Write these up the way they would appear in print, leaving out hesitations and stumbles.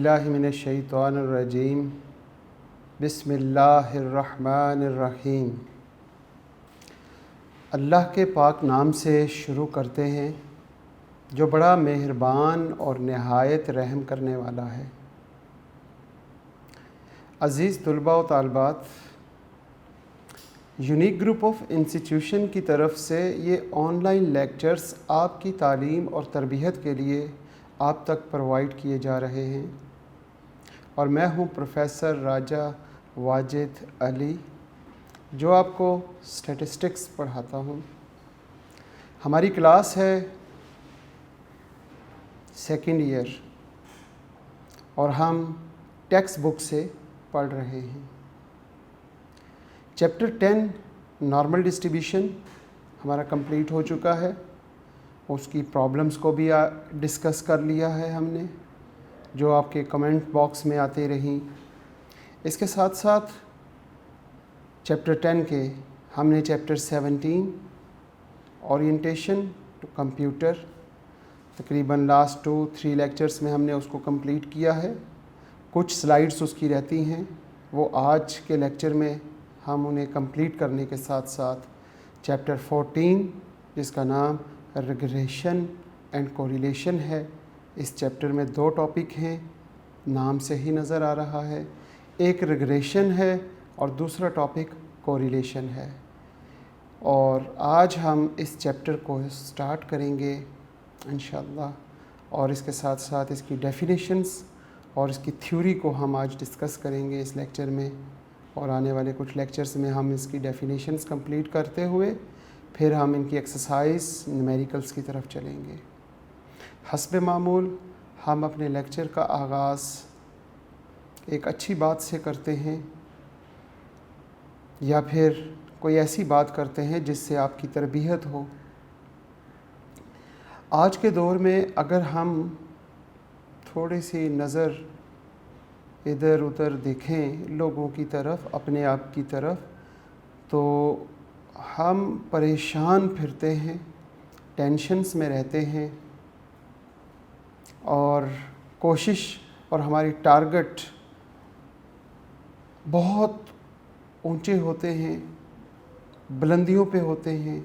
बिस्मिल्लाहि मिनश्शैतानिर्रजीम बिस्मिल्लाहिर्रहमानिर्रहीम। अल्लाह के पाक नाम से शुरू करते हैं जो बड़ा मेहरबान और नहायत रहम करने वाला है। अज़ीज़ तुलबा व तालबात, यूनिक ग्रुप ऑफ इंस्टीट्यूशन की तरफ से ये ऑनलाइन लेक्चर्स आपकी तालीम और तरबियत के लिए आप तक प्रोवाइड किए जा रहे हैं और मैं हूँ प्रोफेसर राजा वाजिद अली जो आपको स्टैटिस्टिक्स पढ़ाता हूँ। हमारी क्लास है सेकंड ईयर और हम टेक्स्ट बुक से पढ़ रहे हैं। चैप्टर 10 नॉर्मल डिस्ट्रीब्यूशन हमारा कंप्लीट हो चुका है। उसकी प्रॉब्लम्स को भी डिस्कस कर लिया है हमने, जो आपके कमेंट बॉक्स में आती रहीं। इसके साथ साथ चैप्टर 10 के हमने चैप्टर 17 ओरिएंटेशन टू कंप्यूटर तकरीबन लास्ट 2-3 लेक्चर्स में हमने उसको कंप्लीट किया है। कुछ स्लाइड्स उसकी रहती हैं, वो आज के लेक्चर में हम उन्हें कंप्लीट करने के साथ साथ चैप्टर 14 जिसका नाम रिग्रेशन एंड कोरिलेशन है, इस चैप्टर में 2 टॉपिक हैं, नाम से ही नज़र आ रहा है। एक रिग्रेशन है और दूसरा टॉपिक कोरिलेशन है। और आज हम इस चैप्टर को स्टार्ट करेंगे इंशाअल्लाह, और इसके साथ साथ इसकी डेफिनेशंस और इसकी थ्योरी को हम आज डिस्कस करेंगे इस लेक्चर में। और आने वाले कुछ लेक्चर्स में हम इसकी डेफिनेशंस कंप्लीट करते हुए फिर हम इनकी एक्सरसाइज न्यूमेरिकल्स की तरफ चलेंगे। हस्ब मामूल हम अपने लेक्चर का आगाज़ एक अच्छी बात से करते हैं या फिर कोई ऐसी बात करते हैं जिससे आपकी तरबियत हो। आज के दौर में अगर हम थोड़ी सी नज़र इधर उधर देखें लोगों की तरफ, अपने आप की तरफ, तो हम परेशान फिरते हैं, टेंशन्स में रहते हैं और कोशिश और हमारी टारगेट बहुत ऊंचे होते हैं, बुलंदियों पे होते हैं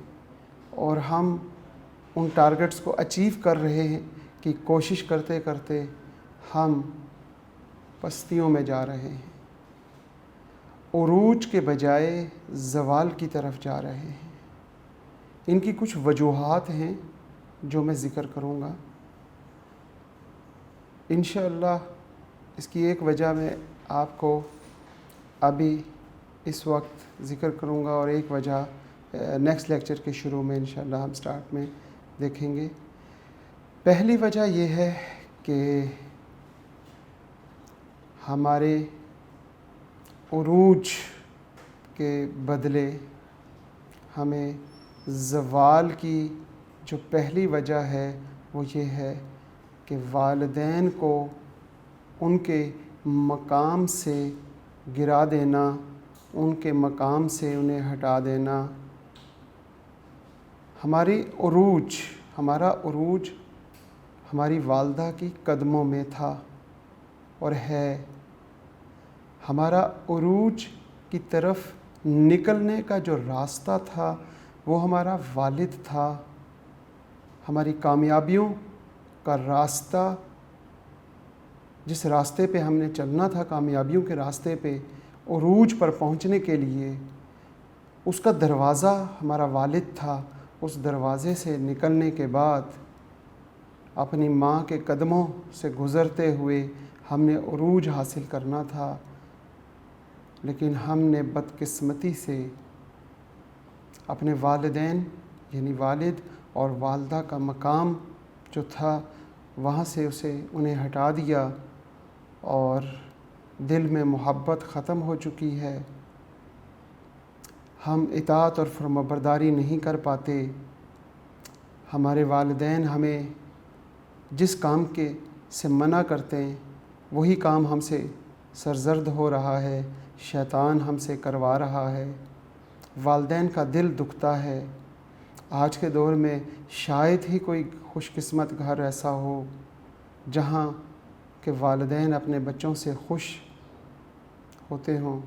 और हम उन टारगेट्स को अचीव कर रहे हैं कि कोशिश करते करते हम पस्तियों में जा रहे हैं, उरूज के बजाय ज़वाल की तरफ जा रहे हैं। इनकी कुछ वजूहात हैं जो मैं ज़िक्र करूँगा इंशाअल्लाह। इसकी एक वजह मैं आपको अभी इस वक्त ज़िक्र करूँगा और एक वजह नेक्स्ट लेक्चर के शुरू में इंशाअल्लाह हम स्टार्ट में देखेंगे। पहली वजह यह है कि हमारे उरूज के बदले हमें ज़वाल की जो पहली वजह है वो ये है कि वालिदैन को उनके मकाम से गिरा देना, उनके मकाम से उन्हें हटा देना। हमारा उरूज हमारी वालदा की कदमों में था और है। हमारा उरूज की तरफ निकलने का जो रास्ता था वो हमारा वालिद था। हमारी कामयाबियों का रास्ता, जिस रास्ते पे हमने चलना था, कामयाबियों के रास्ते पे उरूज पर पहुंचने के लिए, उसका दरवाज़ा हमारा वालिद था। उस दरवाज़े से निकलने के बाद अपनी माँ के कदमों से गुज़रते हुए हमने उरूज हासिल करना था, लेकिन हमने बदकिस्मती से अपने वालिदैन यानी वालिद और वालदा का मकाम जो था वहाँ से उन्हें हटा दिया और दिल में मोहब्बत ख़त्म हो चुकी है। हम इताअत और फरमाबरदारी नहीं कर पाते। हमारे वालिदैन हमें जिस काम के से मना करते हैं वही काम हमसे सरजर्द हो रहा है, शैतान हमसे करवा रहा है। वालिदैन का दिल दुखता है। आज के दौर में शायद ही कोई खुशकिस्मत घर ऐसा हो जहाँ कि वालिदैन अपने बच्चों से खुश होते हों।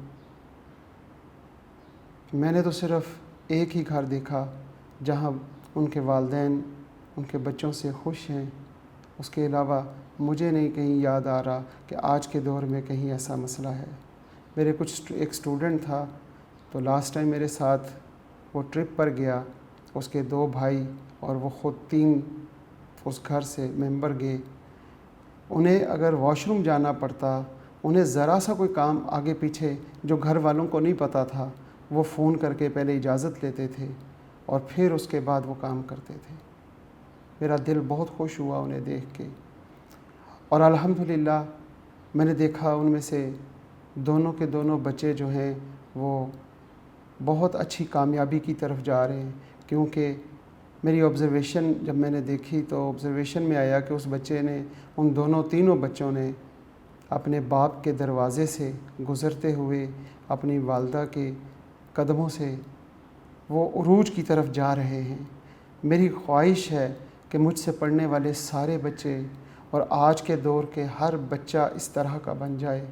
मैंने तो सिर्फ़ एक ही घर देखा जहाँ उनके वालिदैन उनके बच्चों से खुश हैं। उसके अलावा मुझे नहीं कहीं याद आ रहा कि आज के दौर में कहीं ऐसा मसला है। मेरे एक स्टूडेंट था, तो लास्ट टाइम मेरे साथ वो ट्रिप पर गया, उसके 2 भाई और वो ख़ुद 3 उस घर से मेंबर गए। उन्हें अगर वॉशरूम जाना पड़ता, उन्हें ज़रा सा कोई काम आगे पीछे जो घर वालों को नहीं पता था, वो फ़ोन करके पहले इजाज़त लेते थे और फिर उसके बाद वो काम करते थे। मेरा दिल बहुत खुश हुआ उन्हें देख के। और अल्हम्दुलिल्लाह मैंने देखा उनमें से दोनों के दोनों बच्चे जो हैं वो बहुत अच्छी कामयाबी की तरफ जा रहे हैं। क्योंकि मेरी ऑब्ज़र्वेशन जब मैंने देखी तो ऑब्ज़र्वेशन में आया कि उस बच्चे ने, उन तीनों बच्चों ने अपने बाप के दरवाज़े से गुज़रते हुए अपनी वालदा के कदमों से वो उरूज की तरफ जा रहे हैं। मेरी ख्वाहिश है कि मुझसे पढ़ने वाले सारे बच्चे और आज के दौर के हर बच्चा इस तरह का बन जाए,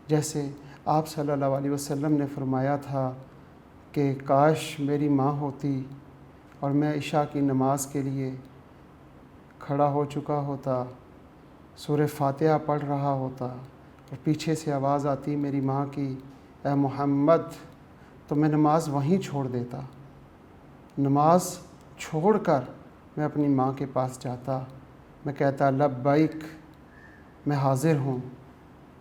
जैसे आप सल्लल्लाहु अलैहि वसल्लम ने फरमाया था कि काश मेरी माँ होती और मैं इशा की नमाज के लिए खड़ा हो चुका होता, सूरह फातिहा पढ़ रहा होता और पीछे से आवाज़ आती मेरी माँ की, ए मोहम्मद, तो मैं नमाज वहीं छोड़ देता। नमाज छोड़कर मैं अपनी माँ के पास जाता, मैं कहता लब्बैक, मैं हाज़िर हूँ,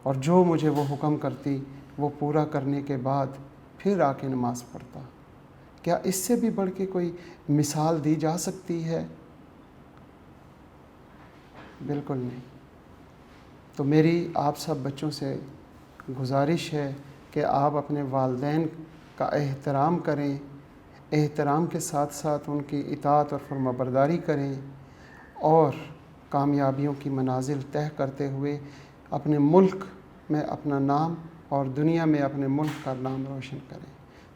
और जो मुझे वो हुक्म करती वो पूरा करने के बाद फिर आके नमाज़ पढ़ता। क्या इससे भी बढ़ के कोई मिसाल दी जा सकती है? बिल्कुल नहीं। तो मेरी आप सब बच्चों से गुजारिश है कि आप अपने वालिदैन का एहतराम करें, एहतराम के साथ साथ उनकी इताअत और फरमाबरदारी करें और कामयाबियों की मनाजिल तय करते हुए अपने मुल्क में अपना नाम और दुनिया में अपने मुल्क का नाम रोशन करें।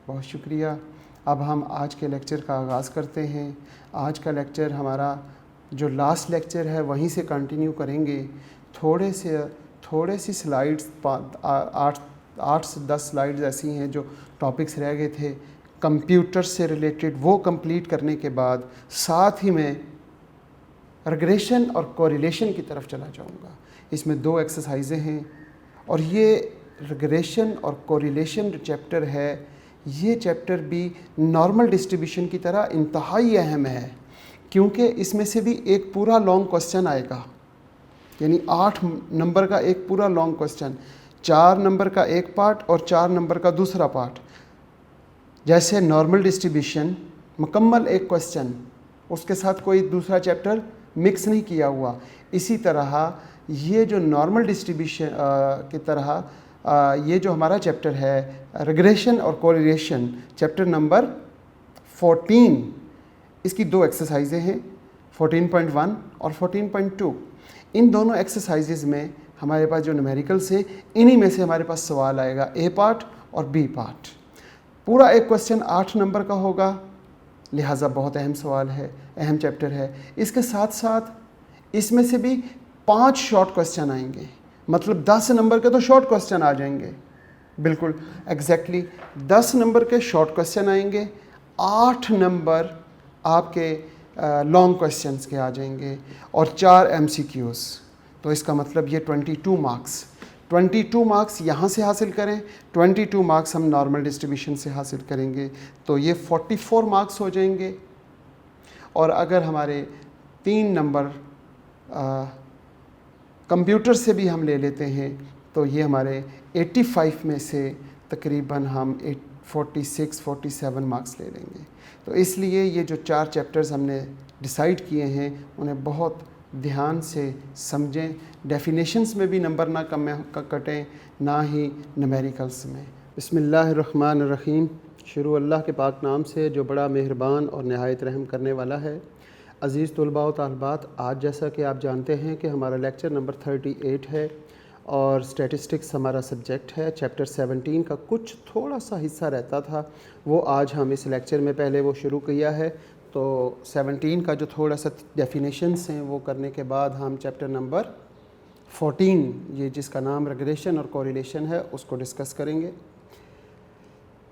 बहुत शुक्रिया। अब हम आज के लेक्चर का आगाज़ करते हैं। आज का लेक्चर हमारा जो लास्ट लेक्चर है वहीं से कंटिन्यू करेंगे। थोड़े सी स्लाइड्स 8 से 10 स्लाइड्स ऐसी हैं जो टॉपिक्स रह गए थे कंप्यूटर से रिलेटेड, वो कंप्लीट करने के बाद साथ ही मैं रिग्रेशन और कोरिलेशन की तरफ चला जाऊंगा। इसमें 2 एक्सरसाइजें हैं और ये रिग्रेशन और कोरिलेशन जो चैप्टर है, ये चैप्टर भी नॉर्मल डिस्ट्रीब्यूशन की तरह इंतहाई अहम है, क्योंकि इसमें से भी एक पूरा लॉन्ग क्वेश्चन आएगा, यानी 8 नंबर का एक पूरा लॉन्ग क्वेश्चन, 4 नंबर का एक पार्ट और 4 नंबर का दूसरा पार्ट। जैसे नॉर्मल डिस्ट्रीब्यूशन मुकम्मल एक क्वेश्चन, उसके साथ कोई दूसरा चैप्टर मिक्स नहीं किया हुआ, इसी तरह ये जो नॉर्मल डिस्ट्रीब्यूशन की तरह ये जो हमारा चैप्टर है रिग्रेशन और कोरिलेशन, चैप्टर नंबर 14, इसकी 2 एक्सरसाइजें हैं, 14.1 और 14.2। इन दोनों एक्सरसाइजेज़ में हमारे पास जो न्यूमेरिकल्स हैं, इन्हीं में से हमारे पास सवाल आएगा, ए पार्ट और बी पार्ट। पूरा एक क्वेश्चन 8 नंबर का होगा, लिहाजा बहुत अहम सवाल है, अहम चैप्टर है। इसके साथ साथ इसमें से भी 5 शॉर्ट क्वेश्चन आएंगे, मतलब 10 नंबर के तो शॉर्ट क्वेश्चन आ जाएंगे, बिल्कुल एग्जैक्टली 10 नंबर के शॉर्ट क्वेश्चन आएंगे, 8 नंबर आपके लॉन्ग क्वेश्चंस के आ जाएंगे और 4 MCQs। तो इसका मतलब ये 22 मार्क्स यहाँ से हासिल करें, 22 मार्क्स हम नॉर्मल डिस्ट्रीब्यूशन से हासिल करेंगे, तो ये 44 मार्क्स हो जाएंगे। और अगर हमारे 3 नंबर कंप्यूटर से भी हम ले लेते हैं तो ये हमारे 85 में से तकरीबन हम 46-47 मार्क्स ले लेंगे। तो इसलिए ये जो 4 चैप्टर्स हमने डिसाइड किए हैं उन्हें बहुत ध्यान से समझें। डेफिनेशंस में भी नंबर ना कम कटें, ना ही न्यूमेरिकल्स में। बिस्मिल्लाहिर्रहमानिर्रहीम। शुरू अल्लाह के पाक नाम से जो बड़ा मेहरबान और नहायत रहम करने वाला है। अज़ीज़ तलबा व तालिबात, आज जैसा कि आप जानते हैं कि हमारा लेक्चर नंबर 38 है और स्टैटिस्टिक्स हमारा सब्जेक्ट है। चैप्टर 17 का कुछ थोड़ा सा हिस्सा रहता था, वो आज हम इस लेक्चर में पहले वो शुरू किया है। तो 17 का जो थोड़ा सा डेफिनेशंस हैं वो करने के बाद हम चैप्टर नंबर 14 ये जिसका नाम रेग्रेशन और कोरिलेशन है उसको डिस्कस करेंगे।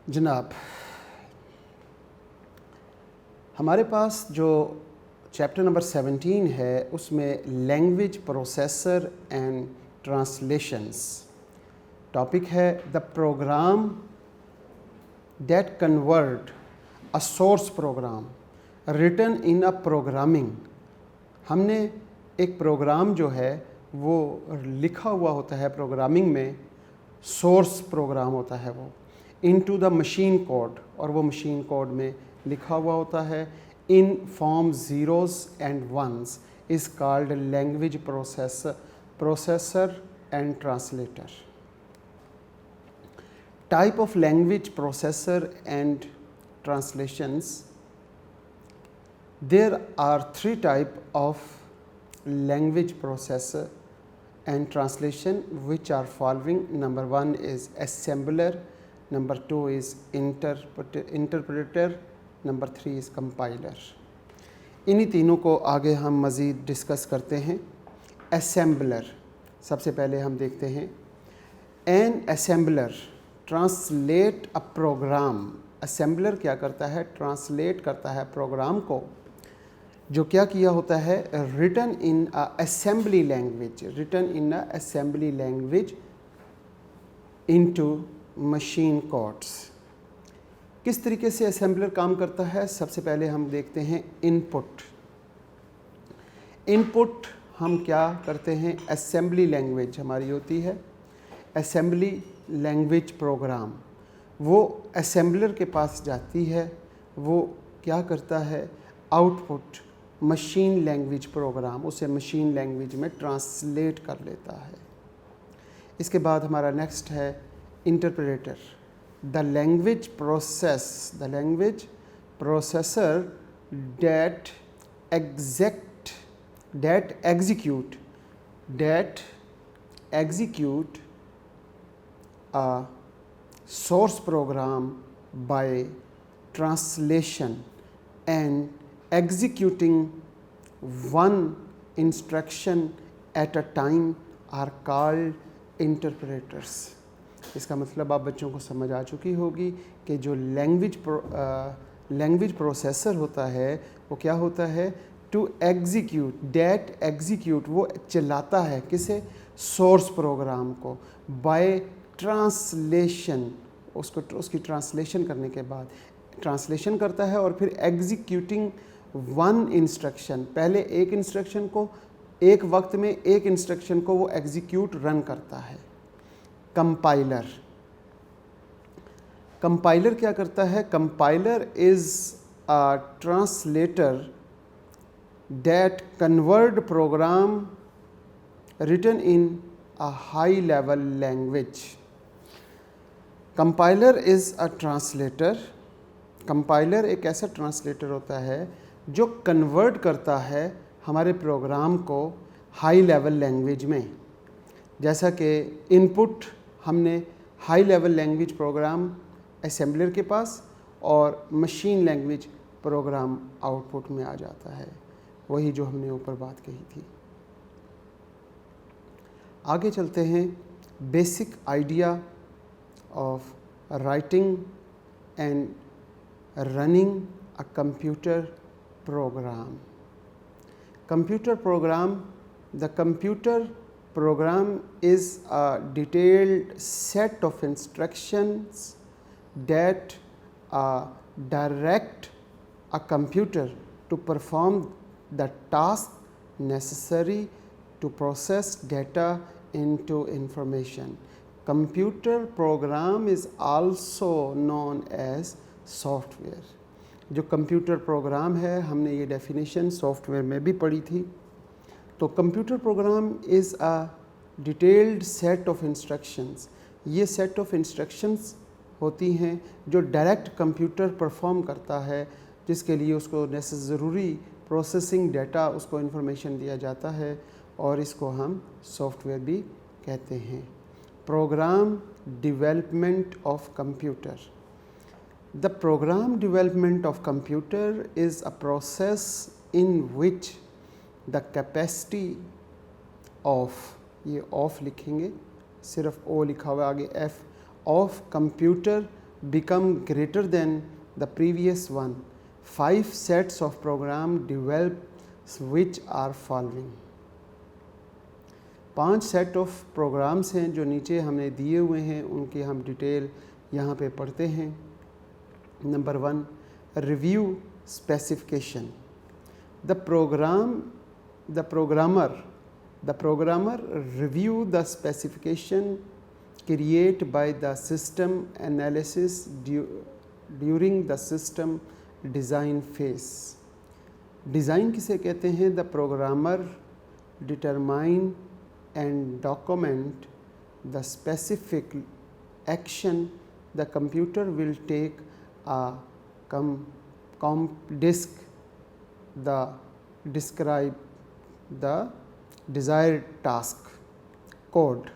जनाब, हमारे पास जो चैप्टर नंबर 17 है उसमें language processor and translations topic है। The program that convert a source program written in a programming. हमने एक प्रोग्राम जो है वो लिखा हुआ होता है प्रोग्रामिंग में, सोर्स प्रोग्राम होता है वो, इनटू द मशीन कोड, और वो मशीन कोड में लिखा हुआ होता है in form zeros and ones, is called language processor and translator. Type of language processor and translations. There are 3 types of language processor and translation which are following. Number 1 is assembler, number 2 is interpreter, number 3 is compiler. इन्हीं तीनों को आगे हम मज़ीद discuss करते हैं। assembler सबसे पहले हम देखते हैं। an assembler translate a program। Assembler क्या करता है? ट्रांसलेट करता है प्रोग्राम को जो क्या किया होता है, written in a assembly language, written in a assembly language into machine codes. किस तरीके से असेंबलर काम करता है? सबसे पहले हम देखते हैं इनपुट। इनपुट हम क्या करते हैं, असेंबली लैंग्वेज हमारी होती है, असेंबली लैंग्वेज प्रोग्राम, वो असेंबलर के पास जाती है, वो क्या करता है, आउटपुट मशीन लैंग्वेज प्रोग्राम उसे मशीन लैंग्वेज में ट्रांसलेट कर लेता है। इसके बाद हमारा नेक्स्ट है interpreter. The language processor that execute a source program by translation and executing one instruction at a time are called interpreters। इसका मतलब आप बच्चों को समझ आ चुकी होगी कि जो लैंग्वेज प्रोसेसर होता है वो क्या होता है, टू एग्जीक्यूट वो चलाता है किसे, सोर्स प्रोग्राम को, बाय ट्रांसलेशन, उसकी ट्रांसलेशन करने के बाद ट्रांसलेशन करता है और फिर एग्जीक्यूटिंग वन इंस्ट्रक्शन, पहले एक इंस्ट्रक्शन को एक वक्त में एक इंस्ट्रक्शन को वो एग्जीक्यूट रन करता है। कंपाइलर क्या करता है, compiler is a translator that convert program written in a high level language. Compiler is a translator, compiler एक ऐसा ट्रांसलेटर होता है जो कन्वर्ट करता है हमारे प्रोग्राम को हाई लेवल लैंग्वेज में। जैसा कि इनपुट हमने high level language program assembler के पास और मशीन लैंग्वेज प्रोग्राम आउटपुट में आ जाता है, वही जो हमने ऊपर बात कही थी। आगे चलते हैं, basic idea of writing and running a computer program. Computer program, the computer program is a detailed set of instructions that direct a computer to perform the task necessary to process data into information. Computer program is also known as software. जो computer program है हमने ये definition software में भी पढ़ी थी। तो computer program is a detailed set of instructions, ये सेट ऑफ इंस्ट्रक्शंस होती हैं जो डायरेक्ट कंप्यूटर परफॉर्म करता है, जिसके लिए उसको ज़रूरी प्रोसेसिंग डाटा, उसको इंफॉर्मेशन दिया जाता है और इसको हम सॉफ्टवेयर भी कहते हैं। Program development of computer. The program development of computer is a process in which the capacity of ये ऑफ लिखेंगे, सिर्फ ओ लिखा हुआ आगे F, of computer become greater than the previous one, 5 sets of program develop which are following. 5 set of programs हैं जो नीचे हमने दिए हुए हैं, उनकी हम डिटेल यहाँ पे पढ़ते हैं। Number 1, review specification. The programmer review the specification created by the system analysis during the system design phase। Design किसे कहते हैं? The programmer determine and document the specific action the computer will take a disk the describe the desired task code.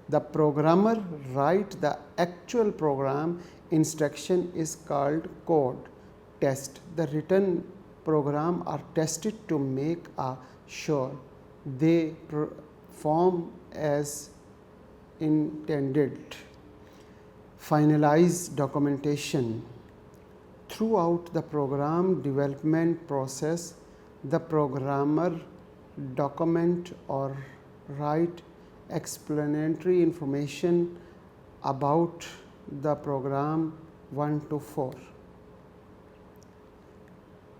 The programmer write the actual program instruction is called code. Test. The written program are tested to make sure they perform as intended. Finalize documentation. Throughout the program development process, the programmer document or write explanatory information about the program 1 to 4.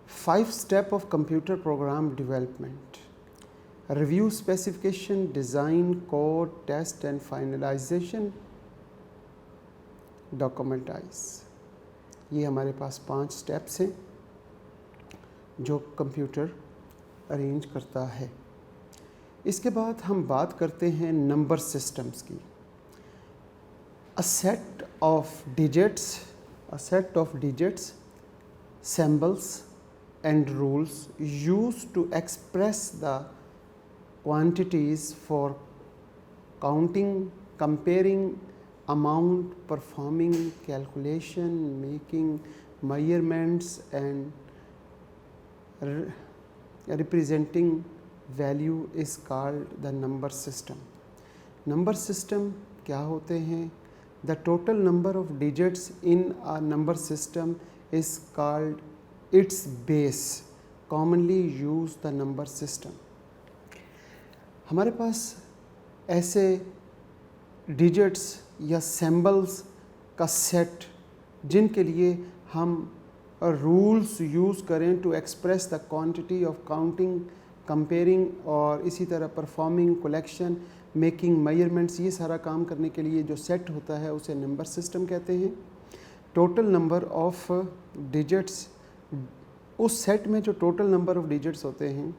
5 steps of computer program development: review specification, design, code, test and finalization, documentize। ये हमारे पास 5 steps हैं जो computer arrange करता है। इसके बाद हम बात करते हैं नंबर सिस्टम्स की। A set of digits, symbols and rules used to express the quantities for counting, comparing amount, performing calculation, making measurements and representing value is called the number system। number system क्या होते हैं? The total number of digits in a number system is called its base, commonly used the number system। हमारे पास ऐसे digits या symbols का set जिनके लिए हम रूल्स यूज़ करें to express the quantity of counting, comparing और इसी तरह परफॉर्मिंग, कलेक्शन, मेकिंग मेजरमेंट्स, ये सारा काम करने के लिए जो सेट होता है उसे नंबर सिस्टम कहते हैं। टोटल नंबर ऑफ डिजिट्स, उस सेट में जो टोटल नंबर ऑफ डिजिट्स होते हैं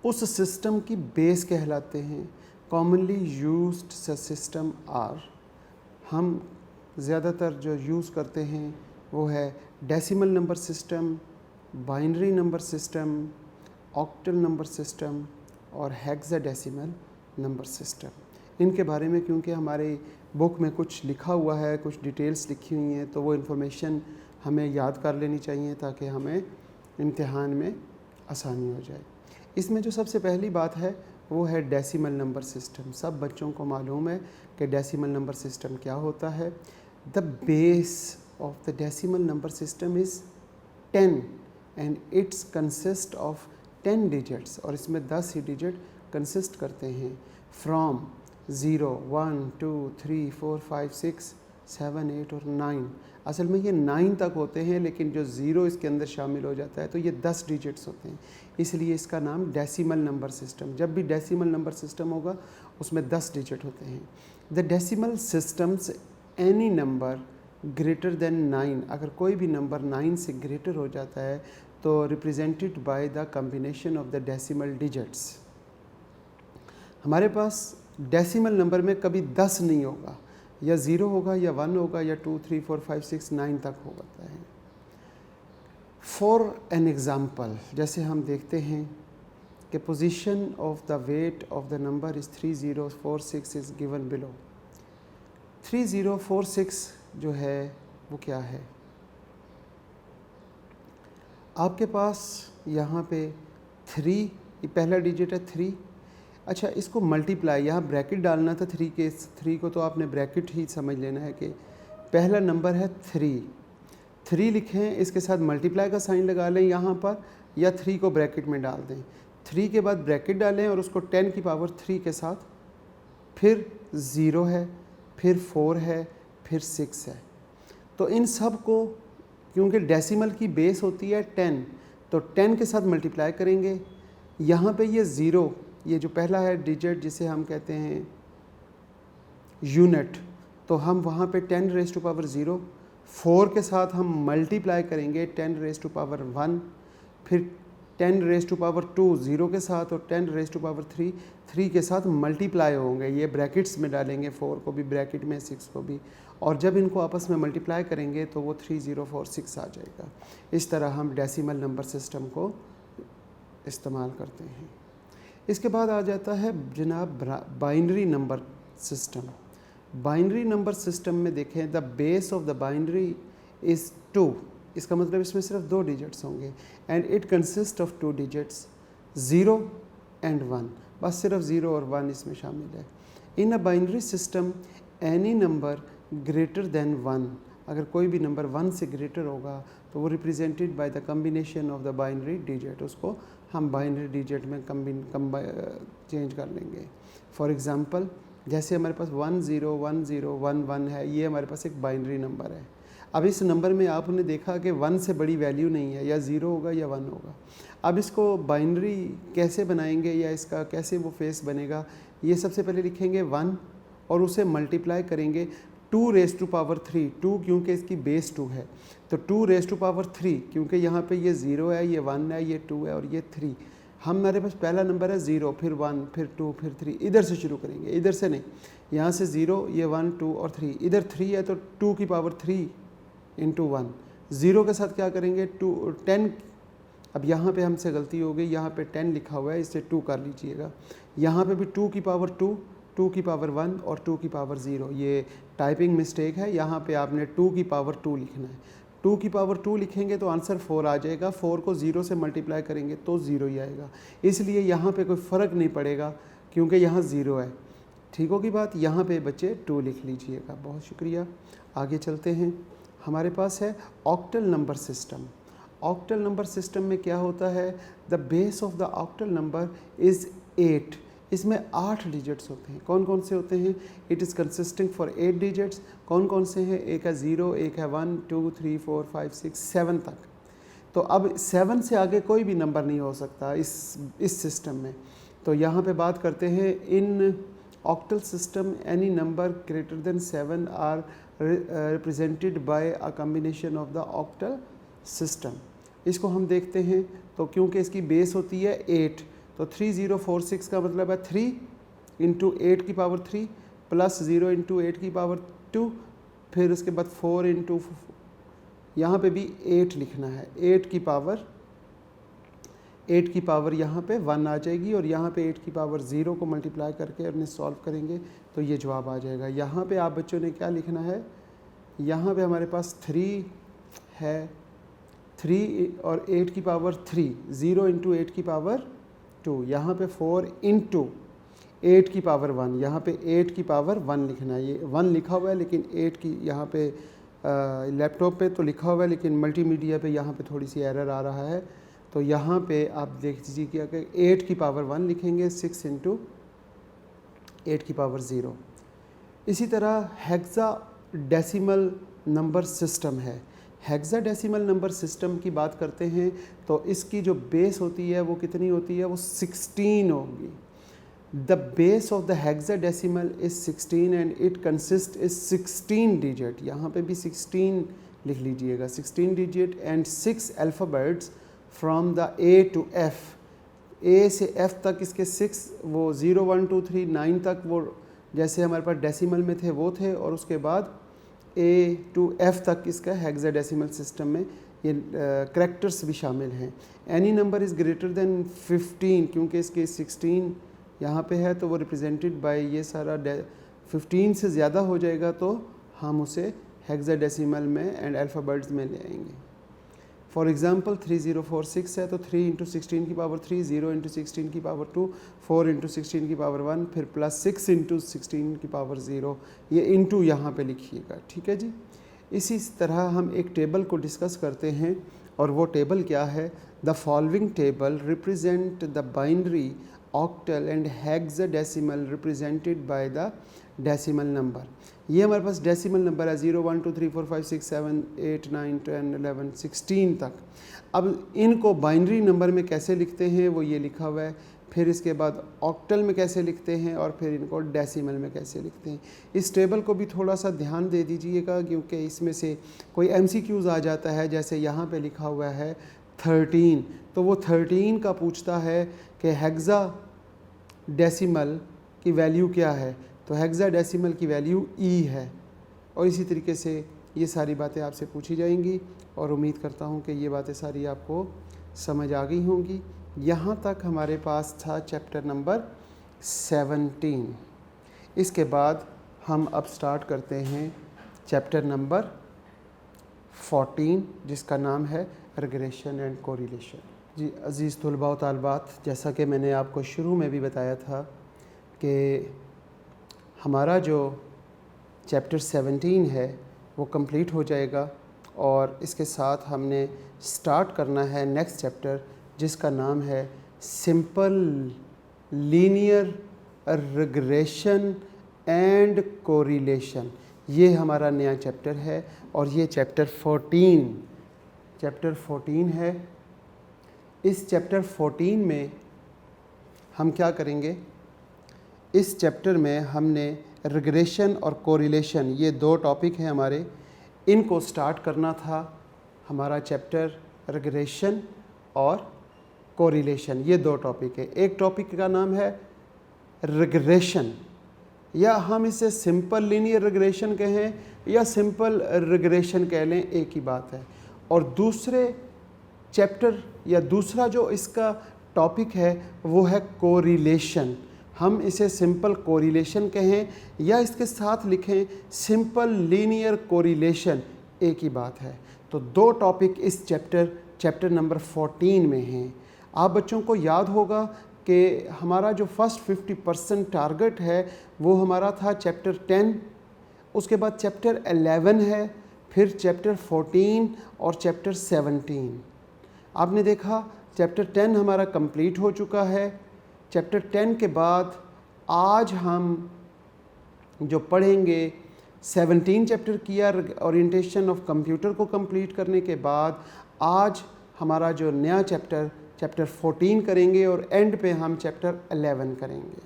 उस सिस्टम की बेस कहलाते हैं। कॉमनली यूज्ड सिस्टम आर, हम ज़्यादातर जो यूज़ करते हैं वो है decimal number system, binary number system, octal number system और हेक्साडेसिमल नंबर सिस्टम। इनके बारे में क्योंकि हमारे बुक में कुछ लिखा हुआ है, कुछ डिटेल्स लिखी हुई हैं, तो वो इन्फॉर्मेशन हमें याद कर लेनी चाहिए ताकि हमें इम्तिहान में आसानी हो जाए। इसमें जो सबसे पहली बात है वो है डेसिमल नंबर सिस्टम। सब बच्चों को मालूम है कि डेसिमल नंबर सिस्टम क्या होता है। The base of the decimal number system is 10 and it's consist of 10 digits, और इसमें 10 ही डिजिट कंसिस्ट करते हैं। फ्रॉम 0, 1, 2, 3, 4, 5, 6, 7, 8 और 9। असल में ये 9 तक होते हैं, लेकिन जो 0 इसके अंदर शामिल हो जाता है तो ये 10 डिजिट्स होते हैं, इसलिए इसका नाम डेसिमल नंबर सिस्टम। जब भी डेसिमल नंबर सिस्टम होगा उसमें 10 डिजिट होते हैं। The decimal systems any number greater then 9, अगर कोई भी नंबर 9 से ग्रेटर हो जाता है तो represented by the combination of the decimal digits. हमारे पास डेसिमल नंबर में कभी 10 नहीं होगा, या 0 होगा या 1 होगा या 2, 3, 4, 5, 6, 9 तक होता है। फॉर एन एग्ज़ाम्पल, जैसे हम देखते हैं कि position of the weight of the number is 3046 is given below. 3046 जो है वो क्या है? आपके पास यहाँ पे 3, ये पहला डिजिट है 3, अच्छा, इसको मल्टीप्लाई, यहाँ ब्रैकेट डालना था 3 के, 3 को तो आपने ब्रैकेट ही समझ लेना है कि पहला नंबर है 3 लिखें, इसके साथ मल्टीप्लाई का साइन लगा लें यहाँ पर, या 3 को ब्रैकेट में डाल दें। 3 के बाद ब्रैकेट डालें और उसको 10 की पावर 3 के साथ, फिर 0 है, फिर 4 है, फिर 6 है। तो इन सब को, क्योंकि डेसिमल की बेस होती है 10, तो 10 के साथ मल्टीप्लाई करेंगे। यहाँ पे ये 0, ये जो पहला है डिजिट जिसे हम कहते हैं यूनिट, तो हम वहाँ पे 10 रेज़ टू पावर 0, 4 के साथ हम मल्टीप्लाई करेंगे 10 रेज़ टू पावर 1, फिर 10 रेज़ टू पावर 2 0 के साथ, और 10 रेज़ टू पावर 3 के साथ मल्टीप्लाई होंगे। ये ब्रैकेट्स में डालेंगे, 4 को भी ब्रैकेट में, 6 को भी, और जब इनको आपस में मल्टीप्लाई करेंगे तो वो 3046 आ जाएगा। इस तरह हम डेसिमल नंबर सिस्टम को इस्तेमाल करते हैं। इसके बाद आ जाता है जनाब binary number system. Binary number system में देखें, the base of the binary is 2, इसका मतलब इसमें सिर्फ 2 डिजिट्स होंगे, and it consist of 2 digits 0 and 1, बस सिर्फ 0 और 1 इसमें शामिल है। In a binary system any number greater than 1, अगर कोई भी नंबर 1 से ग्रेटर होगा तो वो represented by the combination of the binary digit, उसको हम बाइनरी डिजिट में चेंज कर लेंगे। फॉर एग्ज़ाम्पल, जैसे हमारे पास 1 0 1 0 1 1 है, ये हमारे पास एक बाइनरी नंबर है। अब इस नंबर में आपने देखा कि 1 से बड़ी वैल्यू नहीं है, या 0 होगा या 1 होगा। अब इसको बाइनरी कैसे बनाएंगे, या इसका कैसे वो फेस बनेगा, ये सबसे पहले लिखेंगे 1 और उसे मल्टीप्लाई करेंगे 2 रेज़ टू पावर 3, 2 क्योंकि इसकी बेस 2 है, तो 2 रेज़ टू पावर 3, क्योंकि यहाँ पे ये 0 है, ये 1 है, ये 2 है और ये 3। हमारे पास पहला नंबर है 0, फिर 1, फिर 2, फिर 3, इधर से शुरू करेंगे, इधर से नहीं, यहाँ से 0, ये 1 2 और 3, इधर 3 है तो 2 की पावर 3 इंटू 1। 0 के साथ क्या करेंगे 10, अब यहाँ पे हमसे गलती हो गई, यहाँ पे 10 लिखा हुआ है, इससे 2 कर लीजिएगा। यहाँ पे भी 2 की पावर 2, 2 की पावर 1 और 2 की पावर 0, ये टाइपिंग मिस्टेक है, यहाँ पे आपने 2 की पावर 2 लिखना है। 2 की पावर 2 लिखेंगे तो आंसर 4 आ जाएगा, 4 को 0 से मल्टीप्लाई करेंगे तो 0 ही आएगा, इसलिए यहाँ पे कोई फ़र्क नहीं पड़ेगा क्योंकि यहाँ 0 है। ठीक होगी बात, यहाँ पे बच्चे 2 लिख लीजिएगा। बहुत शुक्रिया। आगे चलते हैं, हमारे पास है octal number system. Octal number system में क्या होता है, the base of the octal number is 8, इसमें 8 डिजिट्स होते हैं। कौन कौन से होते हैं, it is consisting for 8 digits. कौन कौन से हैं, एक है 0, एक है 1 2 3 4 5 6 7 तक। तो अब 7 से आगे कोई भी नंबर नहीं हो सकता इस सिस्टम में। तो यहाँ पे बात करते हैं, in octal system any number greater than 7 are represented by a combination of the octal system. इसको हम देखते हैं, तो क्योंकि इसकी बेस होती है 8, तो 3046 का मतलब है 3 इंटू 8 की पावर 3 प्लस 0 इंटू 8 की पावर 2, फिर उसके बाद 4 इंटू, यहाँ पे भी 8 लिखना है, 8 की पावर यहाँ पे 1 आ जाएगी, और यहाँ पे 8 की पावर 0 को मल्टीप्लाई करके अपने सॉल्व करेंगे तो ये जवाब आ जाएगा। यहाँ पे आप बच्चों ने क्या लिखना है, यहाँ पे हमारे पास 3 है, 3 और 8 की पावर 3, 0 इंटू 8 की पावर 2, यहाँ पे 4 इंटू 8 की पावर 1, यहाँ पे 8 की पावर 1 लिखना है। ये 1 लिखा हुआ है लेकिन 8 की यहाँ पे लैपटॉप पे तो लिखा हुआ है, लेकिन मल्टीमीडिया पे यहाँ पे थोड़ी सी एरर आ रहा है। तो यहाँ पे आप देख लीजिए क्या कि 8 की पावर 1 लिखेंगे, 6 इंटू 8 की पावर 0। इसी तरह हेक्सा डेसिमल नंबर सिस्टम है। हेक्सा डेसिमल नंबर सिस्टम की बात करते हैं तो इसकी जो बेस होती है वो कितनी होती है, वो 16 होगी। The base of the hexa decimal is 16 and it consist is 16 digit, यहाँ पे भी 16 लिख लीजिएगा, 16 digit and 6 alphabets from the A to F, A से F तक इसके 6, वो 0 1 2 3 9 तक वो जैसे हमारे पास डेसिमल में थे वो थे, और उसके बाद A to F तक इसका हेक्साडेसिमल सिस्टम में ये करैक्टर्स भी शामिल हैं। Any number is greater than 15, क्योंकि इसके 16 यहाँ पे है तो वो रिप्रेजेंटेड बाय ये सारा 15 से ज़्यादा हो जाएगा तो हम उसे हेक्साडेसिमल में एंड अल्फ़ाबेट्स में ले आएंगे। फॉर एग्ज़ाम्पल 3046 है तो 3 इंटू 16 की पावर 3, 0 इंटू 16 की पावर 2, 4 इंटू 16 की पावर 1, फिर प्लस 6 इंटू 16 की पावर 0, ये इंटू यहाँ पे लिखिएगा, ठीक है जी। इसी तरह हम एक टेबल को डिस्कस करते हैं और वो टेबल क्या है, the following table represent the binary, octal and hexadecimal represented by the decimal number. ये हमारे पास डेसिमल नंबर है 0 1 2 3 4 5 6 7 8 9 10 11 16 तक। अब इनको बाइनरी नंबर में कैसे लिखते हैं वो ये लिखा हुआ है, फिर इसके बाद ऑक्टल में कैसे लिखते हैं और फिर इनको डेसिमल में कैसे लिखते हैं। इस टेबल को भी थोड़ा सा ध्यान दे दीजिएगा क्योंकि इसमें से कोई MCQs आ जाता है, जैसे यहाँ पे लिखा हुआ है 13, तो वो 13 का पूछता है कि हेक्सा डेसिमल की वैल्यू क्या है, तो हेक्साडेसिमल की वैल्यू E है। और इसी तरीके से ये सारी बातें आपसे पूछी जाएंगी और उम्मीद करता हूँ कि ये बातें सारी आपको समझ आ गई होंगी। यहाँ तक हमारे पास था चैप्टर नंबर 17। इसके बाद हम अब स्टार्ट करते हैं चैप्टर नंबर 14 जिसका नाम है रिग्रेशन एंड कोरिलेशन। जी अज़ीज़ तुलबा व तालबात, जैसा कि मैंने आपको शुरू में भी बताया था कि हमारा जो चैप्टर 17 है वो कंप्लीट हो जाएगा और इसके साथ हमने स्टार्ट करना है नेक्स्ट चैप्टर जिसका नाम है simple linear regression and correlation. ये हमारा नया चैप्टर है और ये चैप्टर 14 है। इस चैप्टर 14 में हम क्या करेंगे, इस चैप्टर में हमने रिग्रेशन और कोरिलेशन, ये दो टॉपिक हैं हमारे, इनको स्टार्ट करना था। हमारा चैप्टर रिग्रेशन और कोरिलेशन, ये दो टॉपिक है। एक टॉपिक का नाम है रिग्रेशन, या हम इसे सिंपल लीनियर रिग्रेशन कहें या सिंपल रिग्रेशन कह लें, एक ही बात है। और दूसरे चैप्टर या दूसरा जो इसका टॉपिक है वो है कोरिलेशन। हम इसे सिंपल कोरिलेशन कहें या इसके साथ लिखें सिंपल लीनियर कोरिलेशन, एक ही बात है। तो दो टॉपिक इस चैप्टर नंबर 14 में हैं। आप बच्चों को याद होगा कि हमारा जो फर्स्ट 50% टारगेट है वो हमारा था चैप्टर 10, उसके बाद चैप्टर 11 है, फिर चैप्टर 14 और चैप्टर 17। आपने देखा चैप्टर 10 हमारा कंप्लीट हो चुका है। चैप्टर 10 के बाद आज हम जो पढ़ेंगे 17 चैप्टर किया ओरिएंटेशन ऑफ कंप्यूटर को कंप्लीट करने के बाद आज हमारा जो नया चैप्टर 14 करेंगे और एंड पे हम चैप्टर 11 करेंगे।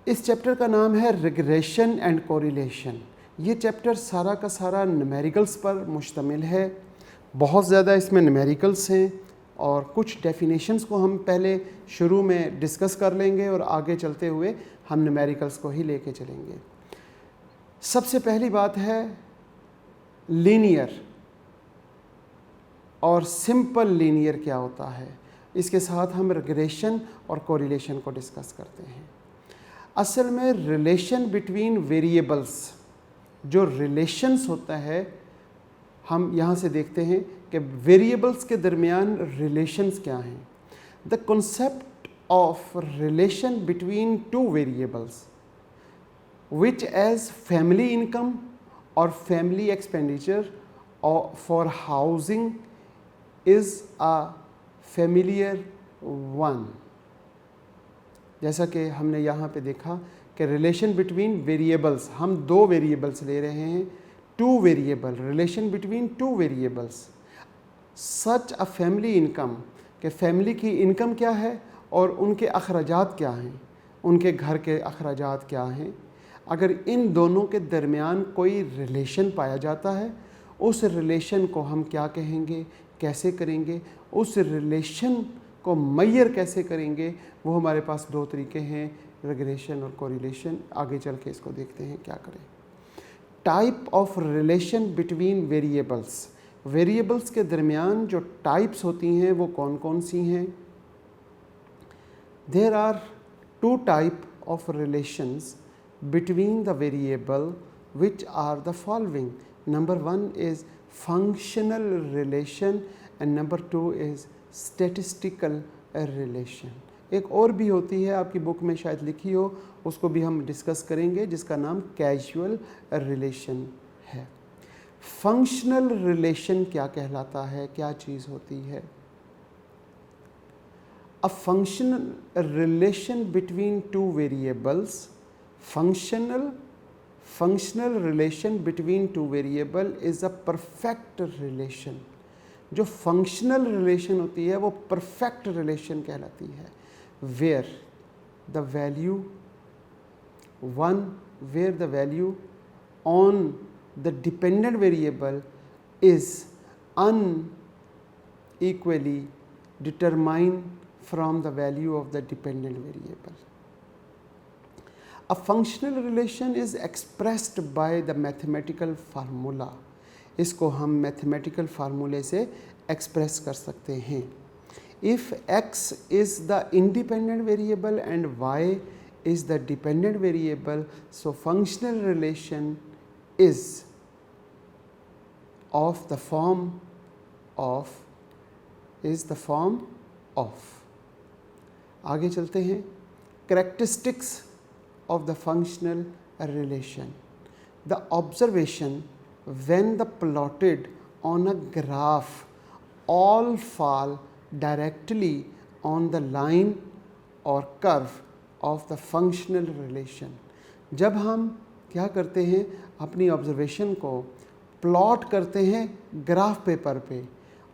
इस चैप्टर का नाम है रिग्रेशन एंड कोरिलेशन। ये चैप्टर सारा का सारा न्यूमेरिकल्स पर मुश्तमिल है, बहुत ज़्यादा इसमें न्यूमेरिकल्स हैं और कुछ डेफिनेशंस को हम पहले शुरू में डिस्कस कर लेंगे और आगे चलते हुए हम न्यूमेरिकल्स को ही लेके चलेंगे। सबसे पहली बात है लीनियर और सिंपल लीनियर क्या होता है, इसके साथ हम रिग्रेशन और कोरिलेशन को डिस्कस करते हैं। असल में रिलेशन बिटवीन वेरिएबल्स, जो रिलेशंस होता है, हम यहाँ से देखते हैं कि वेरिएबल्स के दरमियान रिलेशंस क्या हैं। The concept of relation between two variables which as family income or family expenditure or for housing is a familiar one। जैसा कि हमने यहाँ पे देखा कि रिलेशन बिटवीन वेरिएबल्स, हम दो वेरिएबल्स ले रहे हैं, two variable, relation between two variables. Such a family income, कि फैमिली की इनकम क्या है और उनके अखराजात क्या हैं, उनके घर के अखराजात क्या हैं। अगर इन दोनों के दरमियान कोई रिलेशन पाया जाता है, उस रिलेशन को हम क्या कहेंगे, कैसे करेंगे, उस रिलेशन को मैयर कैसे करेंगे, वो हमारे पास दो तरीके हैं, रिग्रेशन और कोरिलेशन। आगे चल के इसको देखते हैं क्या करें। Type of relation between variables, variables के दरमियान जो टाइप्स होती हैं वो कौन कौन सी हैं। There are two type of relations between the variable which are the following. Number one is functional relation and number 2 is statistical relation. एक और भी होती है, आपकी बुक में शायद लिखी हो, उसको भी हम डिस्कस करेंगे, जिसका नाम कैजुअल रिलेशन है। फंक्शनल रिलेशन क्या कहलाता है, क्या चीज़ होती है? A functional relation between two variables, functional relation between two variable is a perfect relation। जो functional relation होती है वो perfect relation कहलाती है, where the value on the dependent variable is unequally determined from the value of the dependent variable। A functional relation is expressed by the mathematical formula। इसको हम mathematical formula से express कर सकते हैं। If x is the independent variable and y is the dependent variable, so functional relation is the form of आगे चलते हैं। Characteristics of the functional relation। The observation when the plotted on a graph all fall directly on the line or curve of the functional relation। जब हम क्या करते हैं, अपनी observation को प्लॉट करते हैं ग्राफ पेपर पे,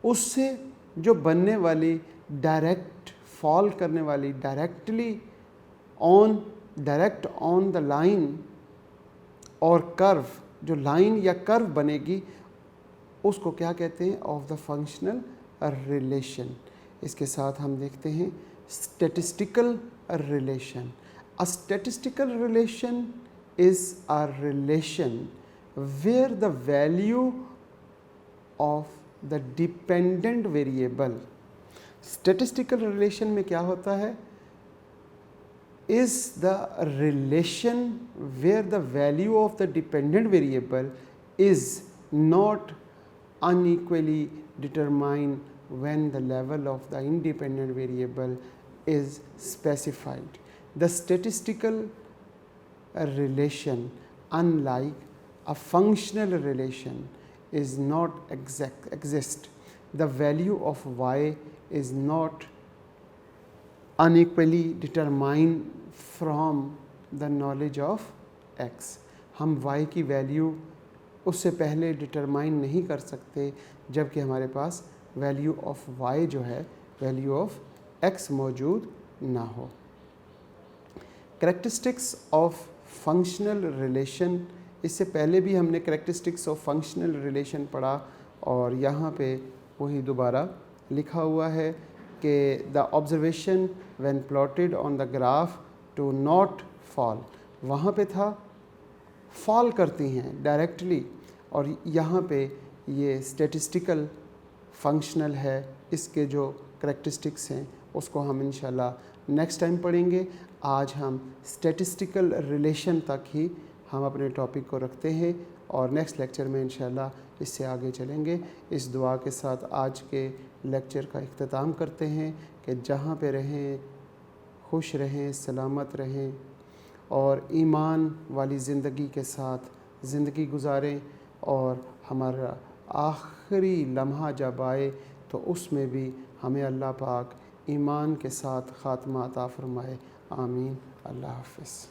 उससे जो बनने वाली डायरेक्ट फॉल करने वाली डायरेक्ट ऑन द लाइन और कर्व, जो लाइन या कर्व बनेगी उसको क्या कहते हैं? Of the functional relation. इसके साथ हम देखते हैं statistical relation. A statistical relation is a relation where the value of the dependent variable. Statistical relation में क्या होता है? Is the relation where the value of the dependent variable is not unequally determined when the level of the independent variable is specified। The statistical relation, unlike a functional relation, is not exist। The value of y is not unequally determined from the knowledge of x। हम y की value उससे पहले determine नहीं कर सकते जबकि हमारे पास value of y जो है, वैल्यू ऑफ x मौजूद ना हो। कैरेक्टरिस्टिक्स ऑफ फंक्शनल रिलेशन, इससे पहले भी हमने कैरेक्टरिस्टिक्स ऑफ फंक्शनल रिलेशन पढ़ा और यहाँ पे वही दोबारा लिखा हुआ है कि the observation when plotted on the graph to not fall, वहाँ पे था फॉल करती हैं डायरेक्टली, और यहाँ पे ये स्टैटिस्टिकल फंक्शनल है। इसके जो करैक्टरिस्टिक्स हैं उसको हम इंशाल्लाह नेक्स्ट टाइम पढ़ेंगे। आज हम स्टैटिस्टिकल रिलेशन तक ही हम अपने टॉपिक को रखते हैं और नेक्स्ट लेक्चर में इंशाल्लाह इससे आगे चलेंगे। इस दुआ के साथ आज के लेक्चर का इख्तिताम करते हैं कि जहाँ पे रहें खुश रहें, सलामत रहें और ईमान वाली ज़िंदगी के साथ ज़िंदगी गुजारें, और हमारा आखिरी लम्हा जब आए तो उसमें भी हमें अल्लाह पाक ईमान के साथ ख़ात्मा अता फ़रमाए। आमीन। अल्लाह हाफ़िज़।